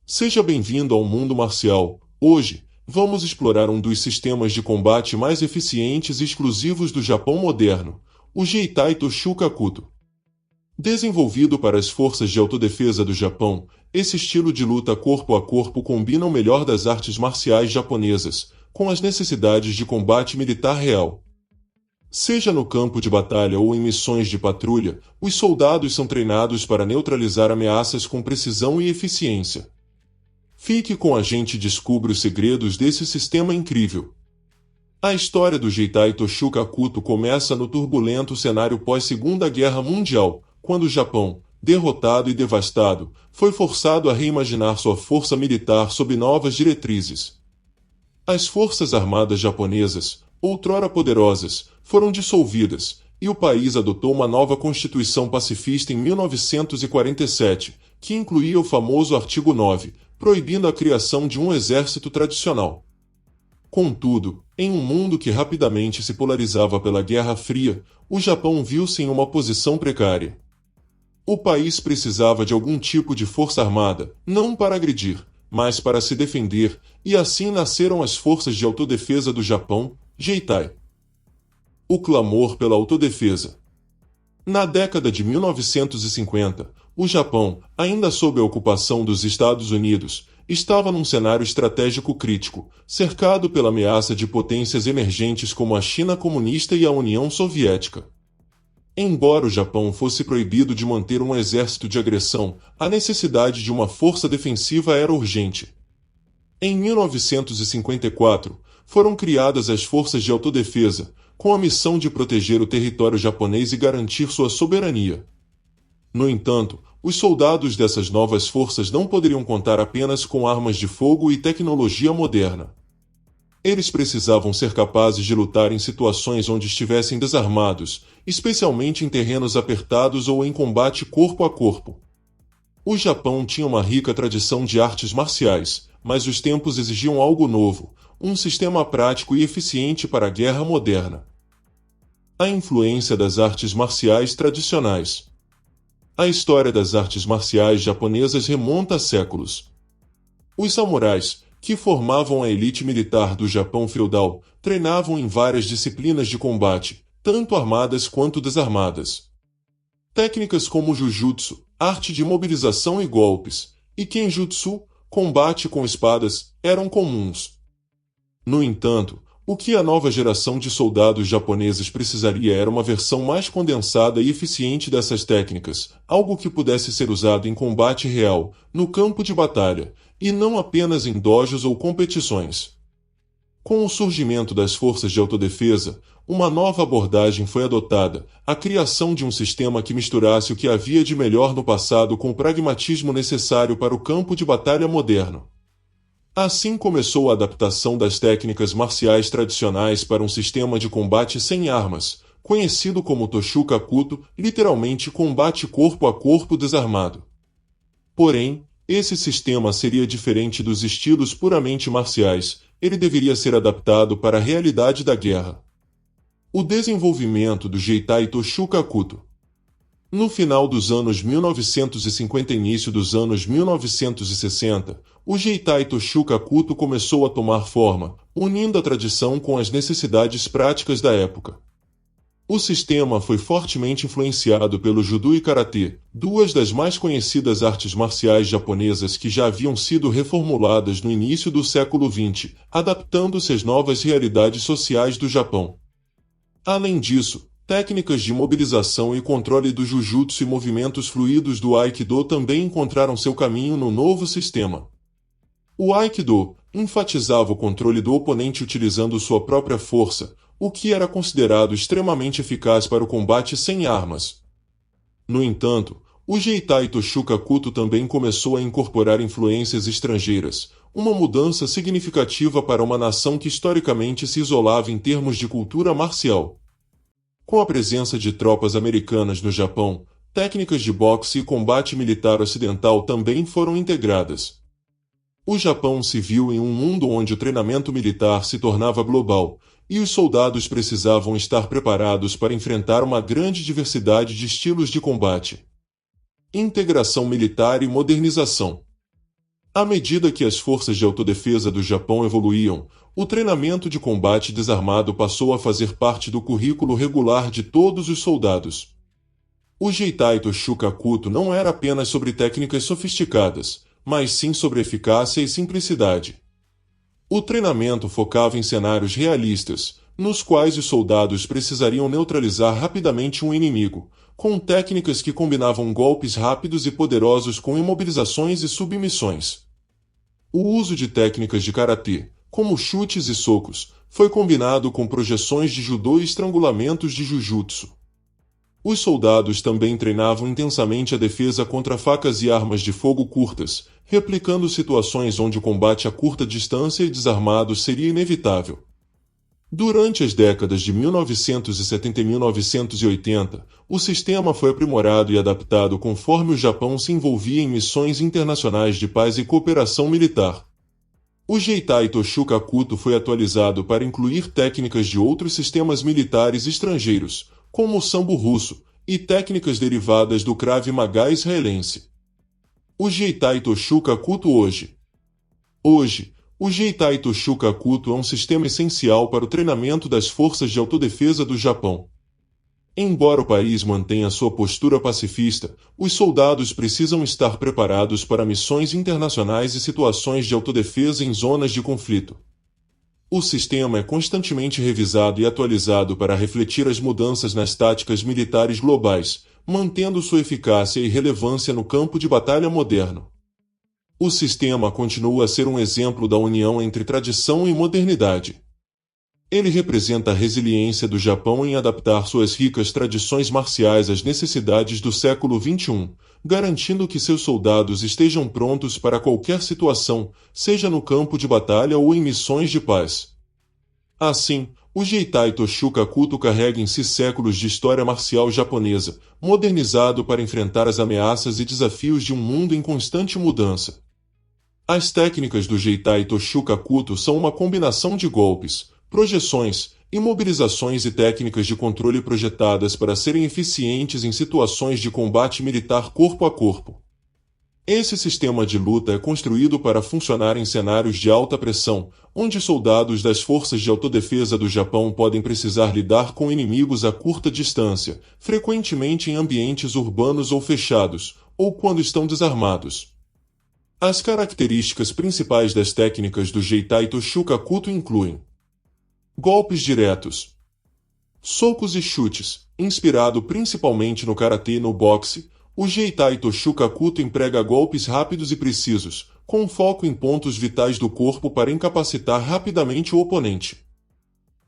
Seja bem-vindo ao mundo marcial. Hoje, vamos explorar um dos sistemas de combate mais eficientes e exclusivos do Japão moderno, o Jeitai Toshukakuto. Desenvolvido para as forças de autodefesa do Japão, esse estilo de luta corpo a corpo combina o melhor das artes marciais japonesas, com as necessidades de combate militar real. Seja no campo de batalha ou em missões de patrulha, os soldados são treinados para neutralizar ameaças com precisão e eficiência. Fique com a gente e descubra os segredos desse sistema incrível. A história do Jeitai Toshukakuto começa no turbulento cenário pós-Segunda Guerra Mundial, quando o Japão, derrotado e devastado, foi forçado a reimaginar sua força militar sob novas diretrizes. As forças armadas japonesas, outrora poderosas, foram dissolvidas, e o país adotou uma nova constituição pacifista em 1947, que incluía o famoso artigo 9, proibindo a criação de um exército tradicional. Contudo, em um mundo que rapidamente se polarizava pela Guerra Fria, o Japão viu-se em uma posição precária. O país precisava de algum tipo de força armada, não para agredir, mas para se defender, e assim nasceram as Forças de Autodefesa do Japão, Jeitai. O clamor pela autodefesa. Na década de 1950, o Japão, ainda sob a ocupação dos Estados Unidos, estava num cenário estratégico crítico, cercado pela ameaça de potências emergentes como a China comunista e a União Soviética. Embora o Japão fosse proibido de manter um exército de agressão, a necessidade de uma força defensiva era urgente. Em 1954, foram criadas as Forças de Autodefesa, com a missão de proteger o território japonês e garantir sua soberania. No entanto, os soldados dessas novas forças não poderiam contar apenas com armas de fogo e tecnologia moderna. Eles precisavam ser capazes de lutar em situações onde estivessem desarmados, especialmente em terrenos apertados ou em combate corpo a corpo. O Japão tinha uma rica tradição de artes marciais, mas os tempos exigiam algo novo, um sistema prático e eficiente para a guerra moderna. A influência das artes marciais tradicionais. A história das artes marciais japonesas remonta a séculos. Os samurais, que formavam a elite militar do Japão feudal, treinavam em várias disciplinas de combate, tanto armadas quanto desarmadas. Técnicas como Jujutsu, arte de mobilização e golpes, e Kenjutsu, combate com espadas, eram comuns. No entanto, o que a nova geração de soldados japoneses precisaria era uma versão mais condensada e eficiente dessas técnicas, algo que pudesse ser usado em combate real, no campo de batalha, e não apenas em dojos ou competições. Com o surgimento das forças de autodefesa, uma nova abordagem foi adotada, a criação de um sistema que misturasse o que havia de melhor no passado com o pragmatismo necessário para o campo de batalha moderno. Assim começou a adaptação das técnicas marciais tradicionais para um sistema de combate sem armas, conhecido como Toshukakuto, literalmente combate corpo a corpo desarmado. Porém, esse sistema seria diferente dos estilos puramente marciais, ele deveria ser adaptado para a realidade da guerra. O desenvolvimento do Jeitai Toshukakuto. No final dos anos 1950 e início dos anos 1960, o Jeitai Toshukakuto começou a tomar forma, unindo a tradição com as necessidades práticas da época. O sistema foi fortemente influenciado pelo Judo e Karatê, duas das mais conhecidas artes marciais japonesas que já haviam sido reformuladas no início do século XX, adaptando-se às novas realidades sociais do Japão. Além disso, técnicas de mobilização e controle do Jujutsu e movimentos fluidos do Aikido também encontraram seu caminho no novo sistema. O Aikido enfatizava o controle do oponente utilizando sua própria força, o que era considerado extremamente eficaz para o combate sem armas. No entanto, o Jeitai Toshukakuto também começou a incorporar influências estrangeiras, uma mudança significativa para uma nação que historicamente se isolava em termos de cultura marcial. Com a presença de tropas americanas no Japão, técnicas de boxe e combate militar ocidental também foram integradas. O Japão se viu em um mundo onde o treinamento militar se tornava global, e os soldados precisavam estar preparados para enfrentar uma grande diversidade de estilos de combate. Integração militar e modernização. À medida que as forças de autodefesa do Japão evoluíam, o treinamento de combate desarmado passou a fazer parte do currículo regular de todos os soldados. O Jeitaito Shukakuto não era apenas sobre técnicas sofisticadas, mas sim sobre eficácia e simplicidade. O treinamento focava em cenários realistas, nos quais os soldados precisariam neutralizar rapidamente um inimigo, com técnicas que combinavam golpes rápidos e poderosos com imobilizações e submissões. O uso de técnicas de karatê, como chutes e socos, foi combinado com projeções de judô e estrangulamentos de jujutsu. Os soldados também treinavam intensamente a defesa contra facas e armas de fogo curtas, replicando situações onde o combate a curta distância e desarmados seria inevitável. Durante as décadas de 1970 e 1980, o sistema foi aprimorado e adaptado conforme o Japão se envolvia em missões internacionais de paz e cooperação militar. O Jeitaito Shukakuto foi atualizado para incluir técnicas de outros sistemas militares estrangeiros, como o sambo russo, e técnicas derivadas do Krav Maga israelense. O Jeitaito Shukakuto hoje, o Jeitaito Shukakuto é um sistema essencial para o treinamento das forças de autodefesa do Japão. Embora o país mantenha sua postura pacifista, os soldados precisam estar preparados para missões internacionais e situações de autodefesa em zonas de conflito. O sistema é constantemente revisado e atualizado para refletir as mudanças nas táticas militares globais, mantendo sua eficácia e relevância no campo de batalha moderno. O sistema continua a ser um exemplo da união entre tradição e modernidade. Ele representa a resiliência do Japão em adaptar suas ricas tradições marciais às necessidades do século XXI, garantindo que seus soldados estejam prontos para qualquer situação, seja no campo de batalha ou em missões de paz. Assim, o Jeitaito Shukakuto carrega em si séculos de história marcial japonesa, modernizado para enfrentar as ameaças e desafios de um mundo em constante mudança. As técnicas do Jeitaito Shukakuto são uma combinação de golpes, projeções, imobilizações e técnicas de controle projetadas para serem eficientes em situações de combate militar corpo a corpo. Esse sistema de luta é construído para funcionar em cenários de alta pressão, onde soldados das forças de autodefesa do Japão podem precisar lidar com inimigos a curta distância, frequentemente em ambientes urbanos ou fechados, ou quando estão desarmados. As características principais das técnicas do Jeitaito Shukakuto incluem golpes diretos, socos e chutes. Inspirado principalmente no karatê e no boxe, o Jeitaito Shukakuto emprega golpes rápidos e precisos, com foco em pontos vitais do corpo para incapacitar rapidamente o oponente.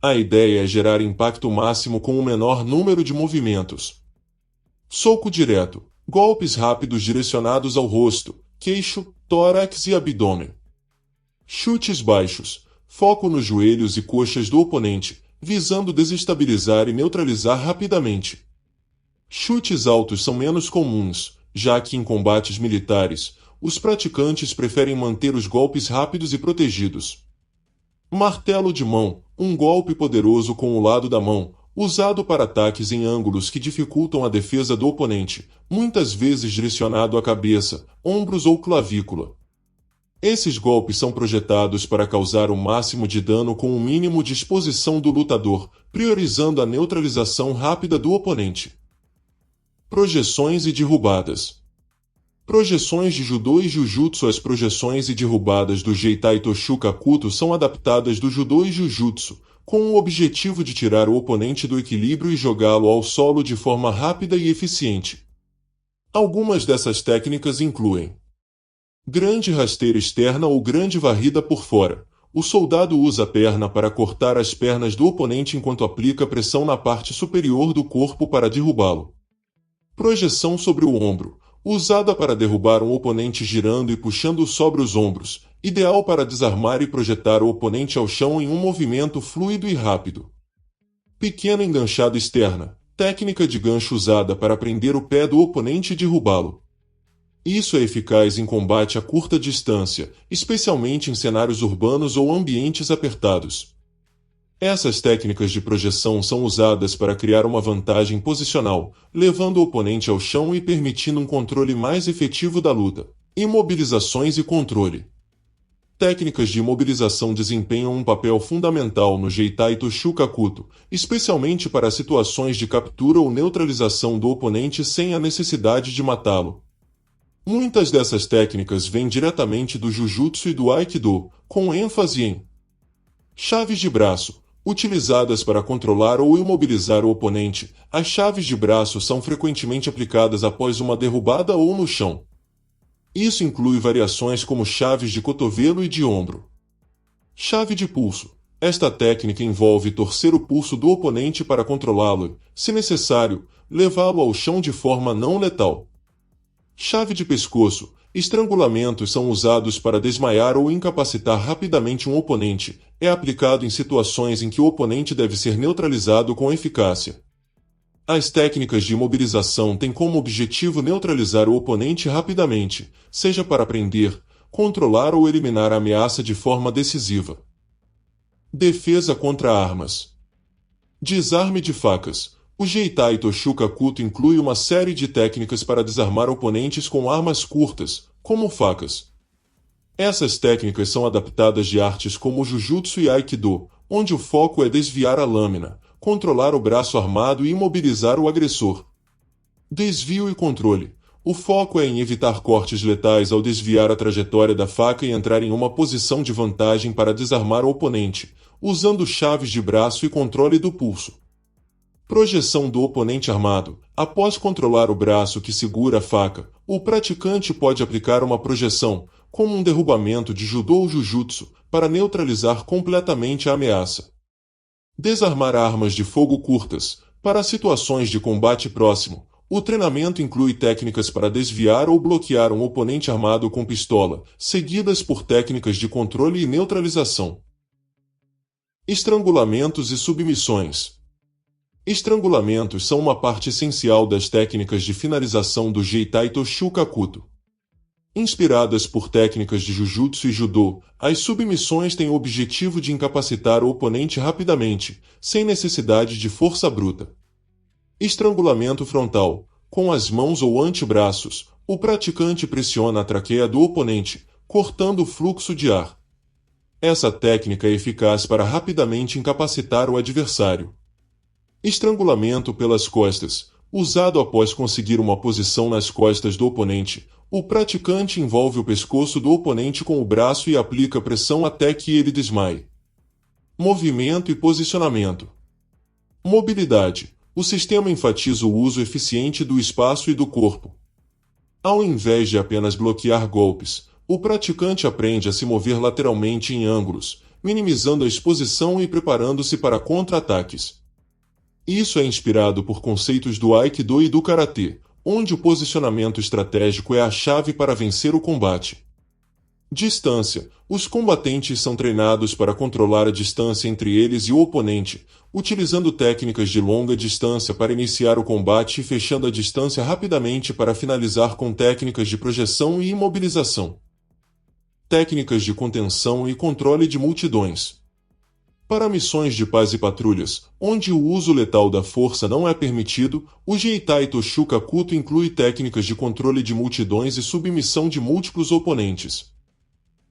A ideia é gerar impacto máximo com o menor número de movimentos. Soco direto, golpes rápidos direcionados ao rosto, queixo, tórax e abdômen. Chutes baixos, foco nos joelhos e coxas do oponente, visando desestabilizar e neutralizar rapidamente. Chutes altos são menos comuns, já que em combates militares, os praticantes preferem manter os golpes rápidos e protegidos. Martelo de mão, um golpe poderoso com o lado da mão, usado para ataques em ângulos que dificultam a defesa do oponente, muitas vezes direcionado à cabeça, ombros ou clavícula. Esses golpes são projetados para causar o máximo de dano com o mínimo de exposição do lutador, priorizando a neutralização rápida do oponente. Projeções e derrubadas. Projeções de judô e jujutsu. As projeções e derrubadas do Jeitaito Shukakuto são adaptadas do judô e jujutsu, com o objetivo de tirar o oponente do equilíbrio e jogá-lo ao solo de forma rápida e eficiente. Algumas dessas técnicas incluem grande rasteira externa ou grande varrida por fora. O soldado usa a perna para cortar as pernas do oponente enquanto aplica pressão na parte superior do corpo para derrubá-lo. Projeção sobre o ombro, usada para derrubar um oponente girando e puxando sobre os ombros, ideal para desarmar e projetar o oponente ao chão em um movimento fluido e rápido. Pequena enganchada externa, técnica de gancho usada para prender o pé do oponente e derrubá-lo. Isso é eficaz em combate a curta distância, especialmente em cenários urbanos ou ambientes apertados. Essas técnicas de projeção são usadas para criar uma vantagem posicional, levando o oponente ao chão e permitindo um controle mais efetivo da luta. Imobilizações e controle. Técnicas de imobilização desempenham um papel fundamental no Jeitaito Shukakuto, especialmente para situações de captura ou neutralização do oponente sem a necessidade de matá-lo. Muitas dessas técnicas vêm diretamente do Jujutsu e do Aikido, com ênfase em chaves de braço. Utilizadas para controlar ou imobilizar o oponente, as chaves de braço são frequentemente aplicadas após uma derrubada ou no chão. Isso inclui variações como chaves de cotovelo e de ombro. Chave de pulso. Esta técnica envolve torcer o pulso do oponente para controlá-lo e, se necessário, levá-lo ao chão de forma não letal. Chave de pescoço. Estrangulamentos são usados para desmaiar ou incapacitar rapidamente um oponente. É aplicado em situações em que o oponente deve ser neutralizado com eficácia. As técnicas de imobilização têm como objetivo neutralizar o oponente rapidamente, seja para prender, controlar ou eliminar a ameaça de forma decisiva. Defesa contra armas. Desarme de facas. O Jeitaito Shukakuto inclui uma série de técnicas para desarmar oponentes com armas curtas, como facas. Essas técnicas são adaptadas de artes como o Jujutsu e Aikido, onde o foco é desviar a lâmina, controlar o braço armado e imobilizar o agressor. Desvio e controle. O foco é em evitar cortes letais ao desviar a trajetória da faca e entrar em uma posição de vantagem para desarmar o oponente, usando chaves de braço e controle do pulso. Projeção do oponente armado. Após controlar o braço que segura a faca, o praticante pode aplicar uma projeção, como um derrubamento de judô ou jujutsu, para neutralizar completamente a ameaça. Desarmar armas de fogo curtas. Para situações de combate próximo, o treinamento inclui técnicas para desviar ou bloquear um oponente armado com pistola, seguidas por técnicas de controle e neutralização. Estrangulamentos e submissões. Estrangulamentos são uma parte essencial das técnicas de finalização do Jeitaito Shukakuto. Inspiradas por técnicas de Jujutsu e Judô, as submissões têm o objetivo de incapacitar o oponente rapidamente, sem necessidade de força bruta. Estrangulamento frontal. Com as mãos ou antebraços, o praticante pressiona a traqueia do oponente, cortando o fluxo de ar. Essa técnica é eficaz para rapidamente incapacitar o adversário. Estrangulamento pelas costas. Usado após conseguir uma posição nas costas do oponente, o praticante envolve o pescoço do oponente com o braço e aplica pressão até que ele desmaie. Movimento e posicionamento. Mobilidade. O sistema enfatiza o uso eficiente do espaço e do corpo. Ao invés de apenas bloquear golpes, o praticante aprende a se mover lateralmente em ângulos, minimizando a exposição e preparando-se para contra-ataques. Isso é inspirado por conceitos do Aikido e do Karatê, onde o posicionamento estratégico é a chave para vencer o combate. Distância. Os combatentes são treinados para controlar a distância entre eles e o oponente, utilizando técnicas de longa distância para iniciar o combate e fechando a distância rapidamente para finalizar com técnicas de projeção e imobilização. Técnicas de contenção e controle de multidões. Para missões de paz e patrulhas, onde o uso letal da força não é permitido, o Jeitaito Shukakuto inclui técnicas de controle de multidões e submissão de múltiplos oponentes.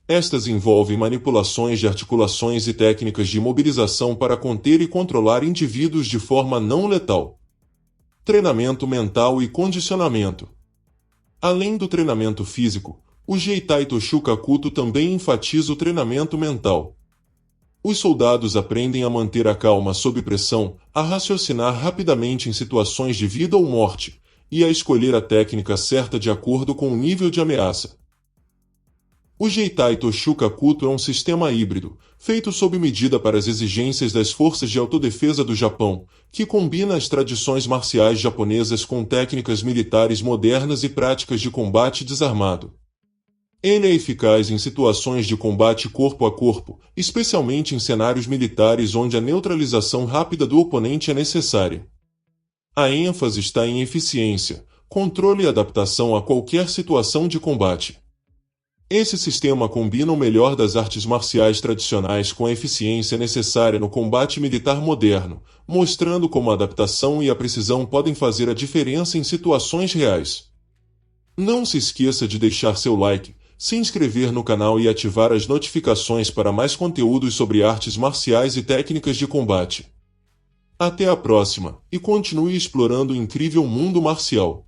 Estas envolvem manipulações de articulações e técnicas de imobilização para conter e controlar indivíduos de forma não letal. Treinamento mental e condicionamento. Além do treinamento físico, o Jeitaito Shukakuto também enfatiza o treinamento mental. Os soldados aprendem a manter a calma sob pressão, a raciocinar rapidamente em situações de vida ou morte, e a escolher a técnica certa de acordo com o nível de ameaça. O Jeitaito Shukakuto é um sistema híbrido, feito sob medida para as exigências das forças de autodefesa do Japão, que combina as tradições marciais japonesas com técnicas militares modernas e práticas de combate desarmado. Ele é eficaz em situações de combate corpo a corpo, especialmente em cenários militares onde a neutralização rápida do oponente é necessária. A ênfase está em eficiência, controle e adaptação a qualquer situação de combate. Esse sistema combina o melhor das artes marciais tradicionais com a eficiência necessária no combate militar moderno, mostrando como a adaptação e a precisão podem fazer a diferença em situações reais. Não se esqueça de deixar seu like, se inscrever no canal e ativar as notificações para mais conteúdos sobre artes marciais e técnicas de combate. Até a próxima, e continue explorando o incrível mundo marcial.